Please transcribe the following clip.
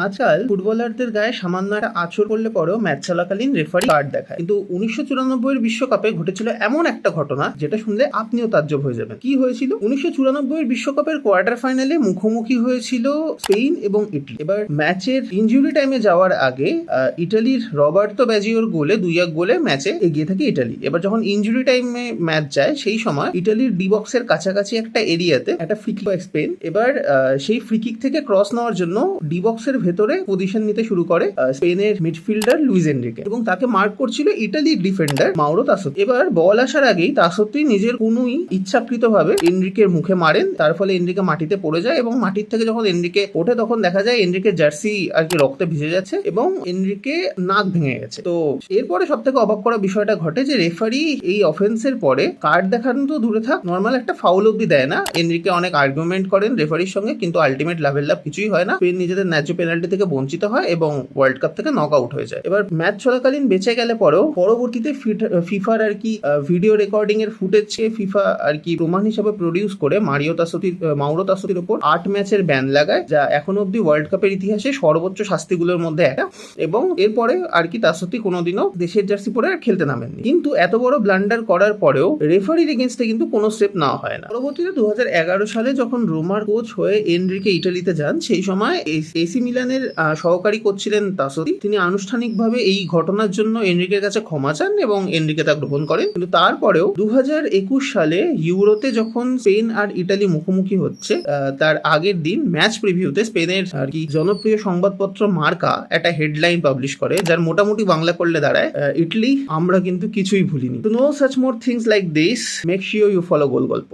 আজকাল ফুটবলারদের গায়ে সামান্য একটা আঁচড় পড়লে পরেও ম্যাচ চলাকালীন রেফারি কার্ড দেখায়, কিন্তু 1994 বিশ্বকাপে ঘটেছিল এমন একটা ঘটনা যেটা শুনলে আপনিও তাজ্জব হয়ে যাবেন। কি হয়েছিল? 1994 বিশ্বকাপের কোয়ার্টার ফাইনালে মুখোমুখি হয়েছিল স্পেন এবং ইটালি। এবার ম্যাচের ইনজুরি টাইমে যাওয়ার আগে ইটালির রবার্তো ব্যাজিওর গোলে 2-1 গোলে ম্যাচে এগিয়ে থাকে ইটালি। এবার যখন ইনজুরি টাইমে ম্যাচ যায় সেই সময় ইটালির ডি বক্সের কাছাকাছি একটা এরিয়াতে একটা ফ্রি কিক পায় স্পেন। এবার সেই ফ্রি কিক থেকে ক্রস নেওয়ার জন্য ডি বক্সের ভেতরে পজিশন নিতে শুরু করে স্পেনের মিডফিল্ডার লুইস এনরিকে, এবং তাকে মার্ক করছিল ইটালির ডিফেন্ডার মাউরো তাসোতি। এবার বল আসার আগেই তাসোতি নিজের কোনোই ইচ্ছাকৃতভাবে এনরিকের মুখে মারেন, তার ফলে এনরিকে মাটিতে পড়ে যায় এবং মাটির থেকে যখন এনরিকে ওঠে তখন দেখা যায় এনরিকের জার্সি আর কি রক্তে ভিজে যাচ্ছে এবং এনরিকে নাক ভেঙে গেছে। তো এরপরে সব থেকে অবাক করা বিষয়টা ঘটে যে রেফারি এই অফেন্সের পরে কার্ড দেখানো তো দূরে থাক, নর্মাল একটা ফাউল অব্দি দেয় না। এনরিকে অনেক আর্গুমেন্ট করেন রেফারির সঙ্গে, কিন্তু আলটিমেট লাভের লাভ কিছুই হয় না। স্পেন নিজেদের ন্যায্য পেনাল্টি থেকে বঞ্চিত হয় এবং ওয়ার্ল্ড কাপ থেকে নক আউট হয়ে যায়। এবার ম্যাচ চলাকালীন বেঁচে গেলে পরেও পরবর্তীতে ফিফার আর কি ভিডিও রেকর্ডিং এর ফুটেজকে ফিফা আর কি প্রমাণ হিসাবে প্রডিউস করে মাউরো তাসোতির উপর 8 ম্যাচের ব্যান লাগায়, যা এখনো অব্দি ওয়ার্ল্ড কাপের ইতিহাসে সর্বোচ্চ শাস্তিগুলোর মধ্যে একটা। এবং এরপরে আর কি তাসোতি কোনোদিনও দেশের জার্সি পরে আর খেলতে নামেননি। কিন্তু এত বড় ব্লান্ডার করার পরেও রেফারির এগেইনস্টে কিন্তু কোনো স্টেপ নেওয়া হয় না। পরবর্তীতে 2011 সালে যখন রোমার কোচ হয়ে এনরিকে ইটালিতে যান, সেই সময় এসি মিলানের সহকারী কোচ ছিলেন তাসোতি। তিনি আনুষ্ঠানিকভাবে এই ঘটনার জন্য এনরিকের কাছে ক্ষমা চান এবং এনরিকে তা গ্রহণ করেন। কিন্তু তারপরেও 2021 সালে ইউরোতে যখন স্পেন আর ইটালি মুখোমুখি হচ্ছে, তার আগের দিন ম্যাচ প্রিভিউতে স্পেনের আর কি জনপ্রিয় সংবাদপত্র মার্কা একটা হেডলাইন পাবলিশ করে, যার মোটামুটি বাংলা করলে দাঁড়ায়, ইটালি আমরা কিন্তু কিছুই ভুলিনি। তো no such more things like this, make sure you follow গোল গল্প।